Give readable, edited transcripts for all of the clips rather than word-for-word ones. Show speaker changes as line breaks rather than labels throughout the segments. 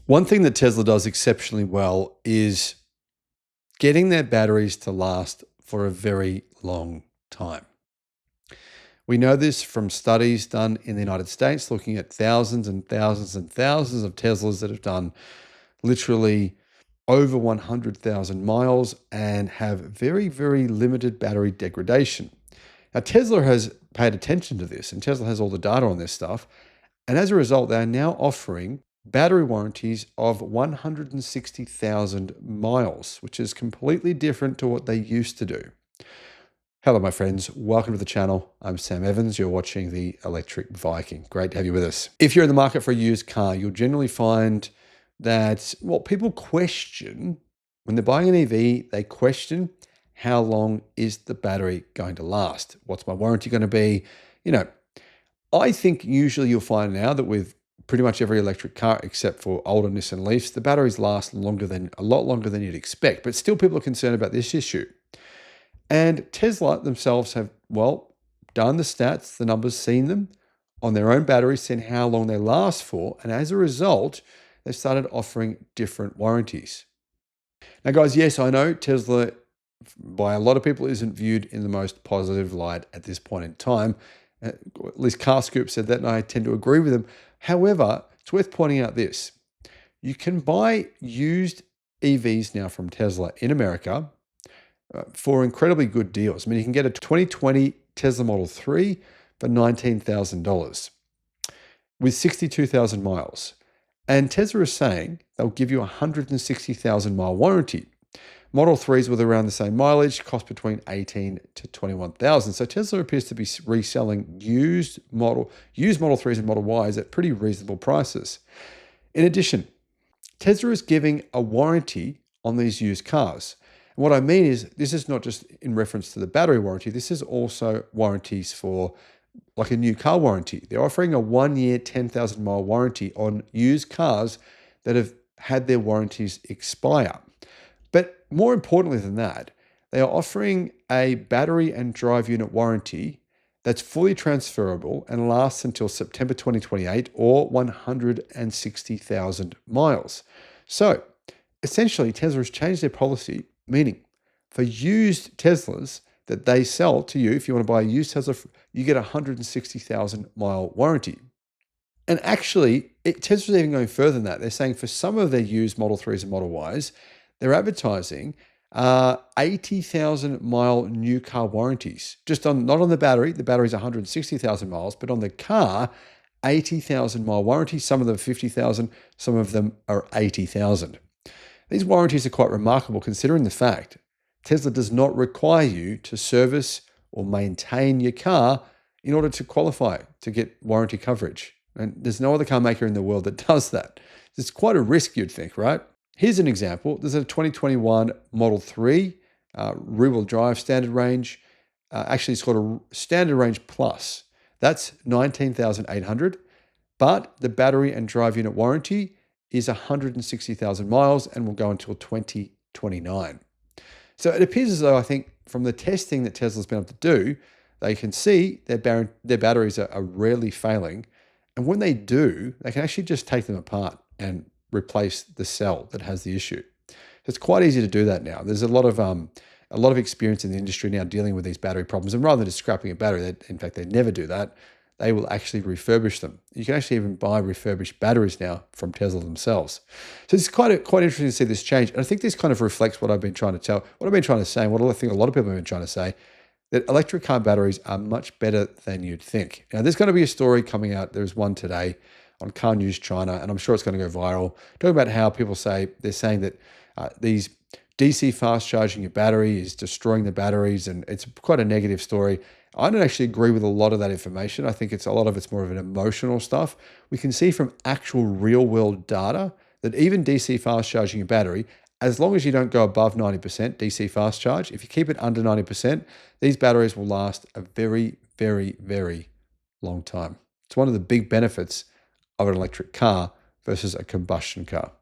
One thing that Tesla does exceptionally well is getting their batteries to last for a very long time. We know this from studies done in the United States, looking at thousands and thousands and thousands of Teslas that have done literally over 100,000 miles and have very, very limited battery degradation. Now, Tesla has paid attention to this, and Tesla has all the data on this stuff. And as a result, they are now offering battery warranties of 160,000 miles, which is completely different to what they used to do. Hello, my friends. Welcome to the channel. I'm Sam Evans. You're watching the Electric Viking. Great to have you with us. If you're in the market for a used car, you'll generally find that, well, people question, when they're buying an EV, they question how long is the battery going to last? What's my warranty going to be? I think usually you'll find now that with pretty much every electric car, except for older Nissan Leafs, the batteries last a lot longer than you'd expect. But still, people are concerned about this issue. And Tesla themselves have, done the stats, the numbers, seen them on their own batteries, seen how long they last for. And as a result, they started offering different warranties. Now, guys, yes, I know Tesla, by a lot of people, isn't viewed in the most positive light at this point in time. At least CarScoop said that, and I tend to agree with them. However, it's worth pointing out this. You can buy used EVs now from Tesla in America for incredibly good deals. I mean, you can get a 2020 Tesla Model 3 for $19,000 with 62,000 miles. And Tesla is saying they'll give you a 160,000 mile warranty. Model 3s with around the same mileage cost between 18 to 21,000. So Tesla appears to be reselling used Model 3s and Model Ys at pretty reasonable prices. In addition, Tesla is giving a warranty on these used cars. And what I mean is, this is not just in reference to the battery warranty, this is also warranties for like a new car warranty. They're offering a 1-year, 10,000 mile warranty on used cars that have had their warranties expire. But more importantly than that, they are offering a battery and drive unit warranty that's fully transferable and lasts until September 2028 or 160,000 miles. So essentially, Tesla has changed their policy, meaning for used Teslas that they sell to you, if you want to buy a used Tesla, you get a 160,000 mile warranty. And actually, Tesla's even going further than that. They're saying for some of their used Model 3s and Model Ys, they're advertising 80,000 mile new car warranties. Not on the battery. The battery's 160,000 miles, but on the car, 80,000 mile warranty. Some of them 50,000, some of them are 80,000. These warranties are quite remarkable considering the fact Tesla does not require you to service or maintain your car in order to qualify to get warranty coverage. And there's no other car maker in the world that does that. It's quite a risk, you'd think, right? Here's an example. There's a 2021 Model 3 rear-wheel drive standard range. Actually, it's called a standard range plus. That's $19,800, but the battery and drive unit warranty is 160,000 miles and will go until 2029. So it appears as though, I think, from the testing that Tesla's been able to do, they can see their batteries are rarely failing. And when they do, they can actually just take them apart and replace the cell that has the issue. It's quite easy to do that now. There's a lot of experience in the industry now dealing with these battery problems. And rather than just scrapping a battery, in fact, they never do that. They will actually refurbish them. You can actually even buy refurbished batteries now from Tesla themselves. So it's quite interesting to see this change. And I think this kind of reflects what I've been trying to say, and what I think a lot of people have been trying to say, that electric car batteries are much better than you'd think. Now, there's going to be a story coming out. There's one today on Car News China, and I'm sure it's going to go viral, talking about how they're saying that these DC fast charging your battery is destroying the batteries, and it's quite a negative story. I don't actually agree with a lot of that information. I think a lot of it's more of an emotional stuff. We can see from actual real world data that even DC fast charging your battery, as long as you don't go above 90% DC fast charge, if you keep it under 90%, these batteries will last a very, very, very long time. It's one of the big benefits of an electric car versus a combustion car.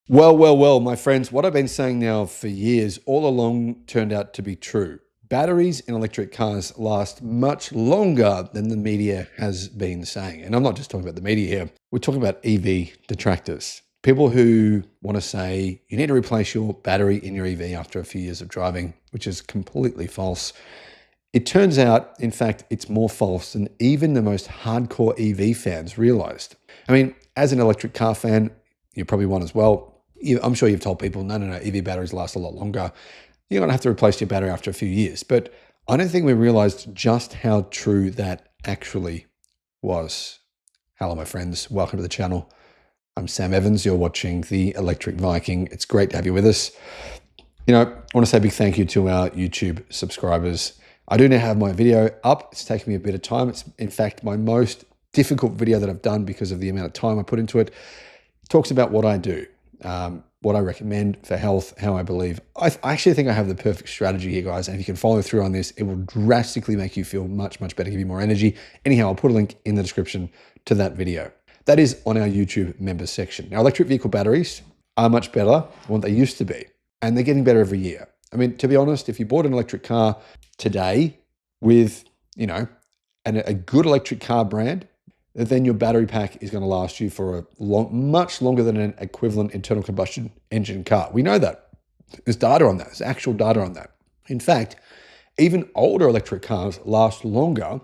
Well, my friends, what I've been saying now for years all along turned out to be true. Batteries in electric cars last much longer than the media has been saying. And I'm not just talking about the media here. We're talking about EV detractors. People who want to say you need to replace your battery in your EV after a few years of driving, which is completely false. It turns out, in fact, it's more false than even the most hardcore EV fans realized. I mean, as an electric car fan, you're probably one as well. I'm sure you've told people, no, EV batteries last a lot longer. You're going to have to replace your battery after a few years. But I don't think we realized just how true that actually was. Hello, my friends. Welcome to the channel. I'm Sam Evans. You're watching the Electric Viking. It's great to have you with us. I want to say a big thank you to our YouTube subscribers. I do now have my video up. It's taken me a bit of time. It's, in fact, my most difficult video that I've done because of the amount of time I put into it. It talks about what I do. What I recommend for health, how I believe. I actually think I have the perfect strategy here, guys. And if you can follow through on this, it will drastically make you feel much, much better, give you more energy. Anyhow, I'll put a link in the description to that video. That is on our YouTube members section. Now, electric vehicle batteries are much better than what they used to be. And they're getting better every year. I mean, to be honest, if you bought an electric car today with, a good electric car brand, then your battery pack is going to last you for much longer than an equivalent internal combustion engine car. We know that. There's data on that. There's actual data on that. In fact, even older electric cars last longer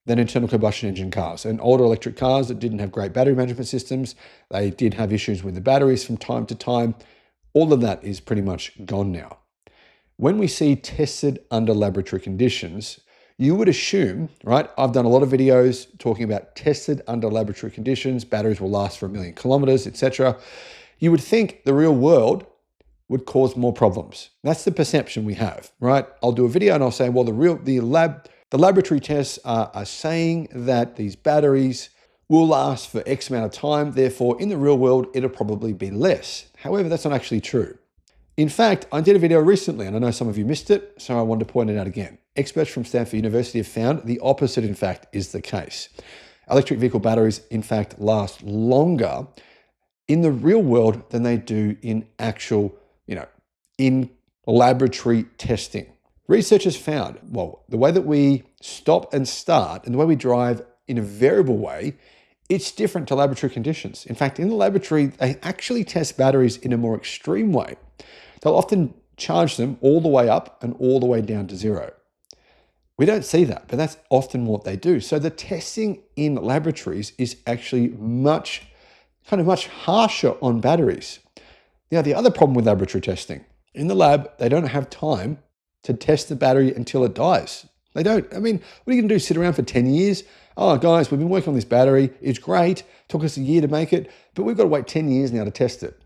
than internal combustion engine cars. And older electric cars that didn't have great battery management systems, they did have issues with the batteries from time to time. All of that is pretty much gone now. When we see tested under laboratory conditions, you would assume, right? I've done a lot of videos talking about tested under laboratory conditions, batteries will last for 1 million kilometers, etc. You would think the real world would cause more problems. That's the perception we have, right? I'll do a video and I'll say, well, the laboratory tests are saying that these batteries will last for X amount of time. Therefore, in the real world, it'll probably be less. However, that's not actually true. In fact, I did a video recently, and I know some of you missed it, so I wanted to point it out again. Experts from Stanford University have found the opposite, in fact, is the case. Electric vehicle batteries, in fact, last longer in the real world than they do in actual, in laboratory testing. Researchers found, well, the way that we stop and start and the way we drive in a variable way, it's different to laboratory conditions. In fact, in the laboratory, they actually test batteries in a more extreme way. They'll often charge them all the way up and all the way down to zero. We don't see that, but that's often what they do. So the testing in laboratories is actually much harsher on batteries. Now, the other problem with laboratory testing, in the lab, they don't have time to test the battery until it dies. They don't. I mean, what are you going to do, sit around for 10 years? Oh, guys, we've been working on this battery. It's great. It took us a year to make it, but we've got to wait 10 years now to test it.